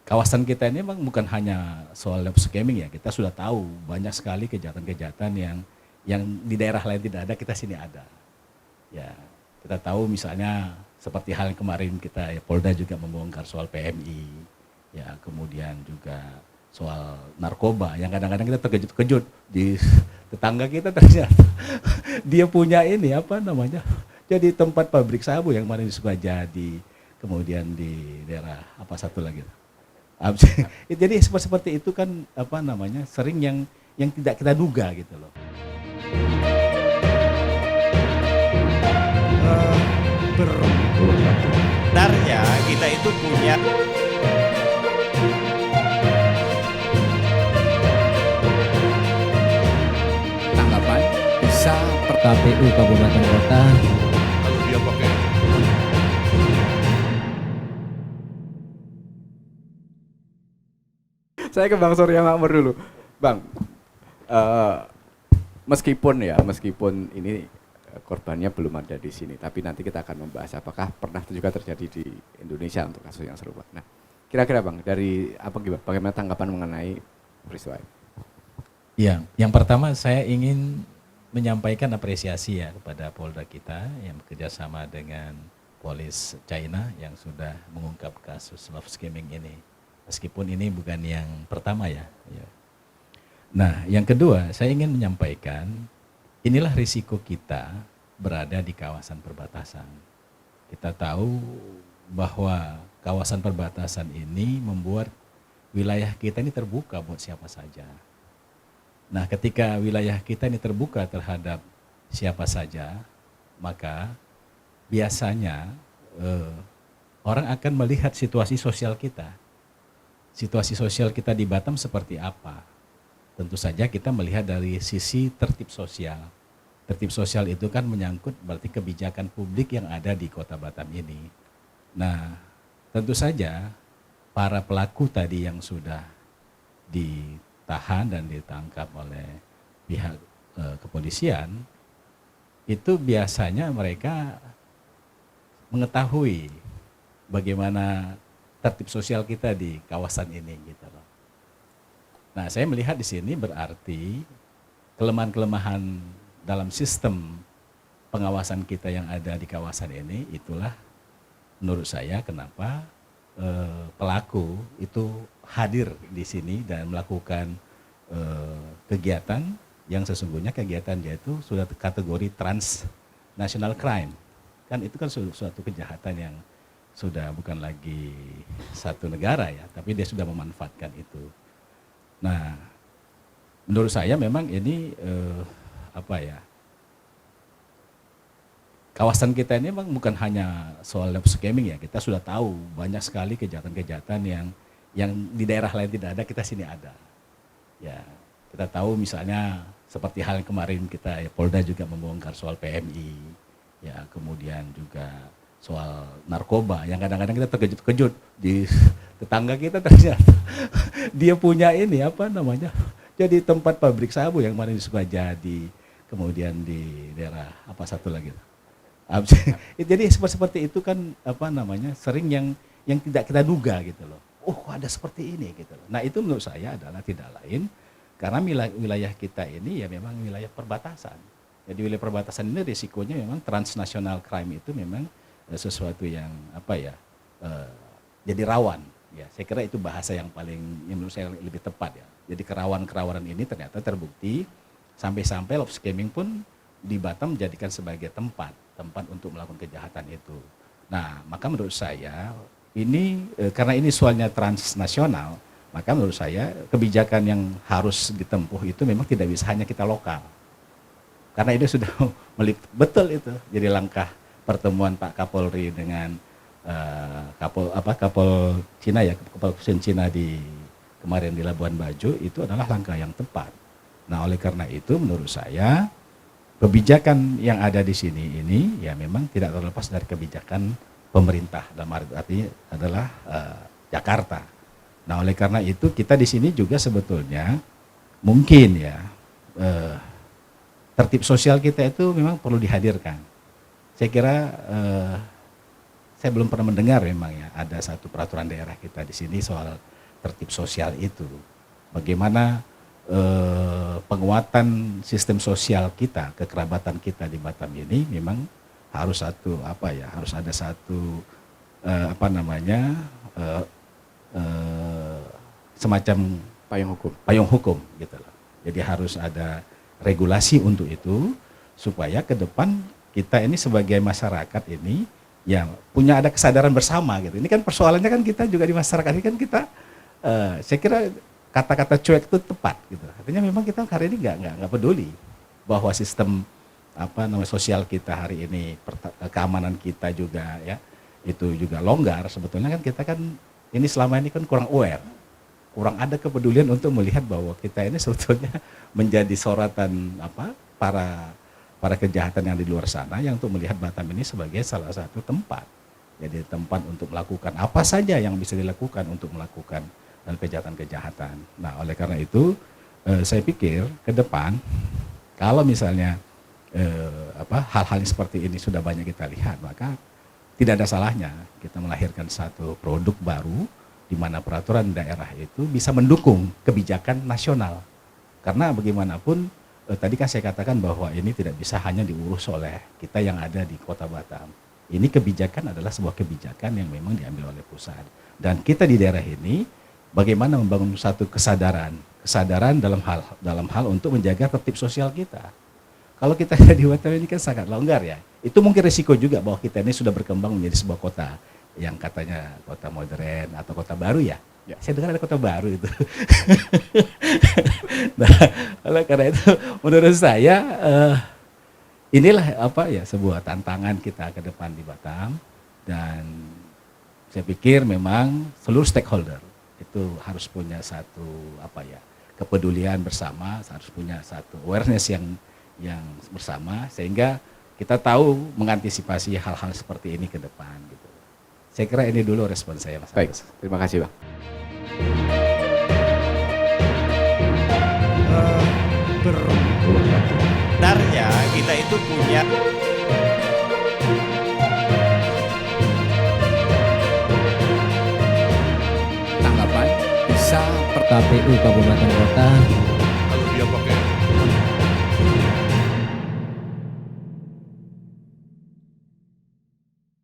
kawasan kita ini memang bukan hanya soal lab scamming ya, kita sudah tahu banyak sekali kejahatan-kejahatan yang di daerah lain tidak ada, kita sini ada. Ya, kita tahu misalnya seperti hal yang kemarin kita ya, Polda juga membongkar soal PMI, ya kemudian juga soal narkoba yang kadang-kadang kita terkejut-kejut di tetangga kita ternyata dia punya ini apa namanya, jadi tempat pabrik sabu yang kemarin di Sukajadi, kemudian di daerah apa satu lagi. Jadi seperti itu kan apa namanya sering yang tidak kita duga gitu loh. Sebenarnya kita itu punya tanggapan bisa per KPU Kabupaten Kota. Kalau dia pakai Saya ke Bang Surya Makmur dulu. Bang, eh, meskipun ini korbannya belum ada di sini, tapi nanti kita akan membahas apakah pernah juga terjadi di Indonesia untuk kasus yang serupa. Nah, kira-kira Bang, dari bagaimana tanggapan mengenai peristiwa ini? Ya, yang pertama saya ingin menyampaikan apresiasi ya kepada Polda kita yang bekerja sama dengan Polis China yang sudah mengungkap kasus love scamming ini. Meskipun ini bukan yang pertama ya. Nah, yang kedua saya ingin menyampaikan inilah risiko kita berada di kawasan perbatasan. Kita tahu bahwa kawasan perbatasan ini membuat wilayah kita ini terbuka buat siapa saja. Nah, ketika wilayah kita ini terbuka terhadap siapa saja, maka biasanya orang akan melihat situasi sosial kita. Situasi sosial kita di Batam seperti apa? Tentu saja kita melihat dari sisi tertib sosial. Tertib sosial itu kan menyangkut berarti kebijakan publik yang ada di Kota Batam ini. Nah, tentu saja para pelaku tadi yang sudah ditahan dan ditangkap oleh pihak kepolisian, itu biasanya mereka mengetahui bagaimana tertib sosial kita di kawasan ini gitu loh. Nah, saya melihat di sini berarti kelemahan-kelemahan dalam sistem pengawasan kita yang ada di kawasan ini, itulah menurut saya kenapa pelaku itu hadir di sini dan melakukan kegiatan yang sesungguhnya kegiatan dia itu sudah kategori transnational crime. Kan itu kan suatu kejahatan yang sudah bukan lagi satu negara ya, tapi dia sudah memanfaatkan itu. Nah, menurut saya memang ini kawasan kita ini memang bukan hanya soal lab scamming ya, kita sudah tahu banyak sekali kejahatan-kejahatan yang di daerah lain tidak ada, kita sini ada. Ya, kita tahu misalnya seperti hal yang kemarin kita ya, Polda juga membongkar soal PMI, ya kemudian juga soal narkoba yang kadang-kadang kita terkejut-kejut di tetangga kita ternyata dia punya ini apa namanya, jadi tempat pabrik sabu yang kemarin di Sukajadi, kemudian di daerah apa satu lagi. Jadi seperti itu kan apa namanya sering yang tidak kita duga gitu loh. Oh, ada seperti ini gitu loh. Nah, itu menurut saya adalah tidak lain karena wilayah kita ini ya memang wilayah perbatasan. Jadi wilayah perbatasan ini risikonya memang transnational crime itu memang sesuatu yang jadi rawan ya. Saya kira itu bahasa yang menurut saya lebih tepat ya. Jadi kerawanan ini ternyata terbukti sampai love scamming pun di Batam dijadikan sebagai tempat untuk melakukan kejahatan itu. Nah, maka menurut saya ini karena ini soalnya transnasional, maka menurut saya kebijakan yang harus ditempuh itu memang tidak bisa hanya kita lokal. Karena ini sudah betul itu. Jadi langkah pertemuan Pak Kapolri dengan Kapol Cina ya, Kapolri Cina di kemarin di Labuan Bajo itu adalah langkah yang tepat. Nah, oleh karena itu menurut saya kebijakan yang ada di sini ini ya memang tidak terlepas dari kebijakan pemerintah, dalam arti adalah Jakarta. Nah, oleh karena itu kita di sini juga sebetulnya mungkin ya tertib sosial kita itu memang perlu dihadirkan. Saya kira saya belum pernah mendengar memang ya ada satu peraturan daerah kita di sini soal tertib sosial itu. Bagaimana penguatan sistem sosial kita, kekerabatan kita di Batam ini memang harus harus ada satu semacam payung hukum gitu loh. Jadi harus ada regulasi untuk itu supaya ke depan kita ini sebagai masyarakat ini ya punya ada kesadaran bersama gitu. Ini kan persoalannya kan kita juga di masyarakat ini kan kita saya kira kata-kata cuek itu tepat gitu. Artinya memang kita hari ini nggak peduli bahwa sistem sosial kita hari ini keamanan kita juga ya itu juga longgar. Sebetulnya kan kita kan ini selama ini kan kurang aware, kurang ada kepedulian untuk melihat bahwa kita ini sebetulnya menjadi sorotan para kejahatan yang di luar sana yang untuk melihat Batam ini sebagai salah satu tempat. Jadi tempat untuk melakukan apa saja yang bisa dilakukan untuk melakukan kejahatan-kejahatan. Nah, oleh karena itu saya pikir ke depan kalau misalnya hal-hal yang seperti ini sudah banyak kita lihat, maka tidak ada salahnya kita melahirkan satu produk baru di mana peraturan daerah itu bisa mendukung kebijakan nasional. Karena bagaimanapun tadi kan saya katakan bahwa ini tidak bisa hanya diurus oleh kita yang ada di Kota Batam. Ini kebijakan adalah sebuah kebijakan yang memang diambil oleh pusat. Dan kita di daerah ini bagaimana membangun satu kesadaran dalam hal untuk menjaga tertib sosial kita. Kalau kita di Batam ini kan sangat longgar ya. Itu mungkin risiko juga bahwa kita ini sudah berkembang menjadi sebuah kota yang katanya kota modern atau kota baru ya. Ya. Saya dengar ada kota baru itu. Nah, oleh karena itu menurut saya inilah sebuah tantangan kita ke depan di Batam, dan saya pikir memang seluruh stakeholder itu harus punya satu kepedulian bersama, harus punya satu awareness yang bersama sehingga kita tahu mengantisipasi hal-hal seperti ini ke depan gitu. Saya kira ini dulu respon saya, Mas. Baik, terima kasih, Bang. Sebenarnya kita itu punya Tanggapan bisa KPU Kabupaten Kota Kalau dia pakai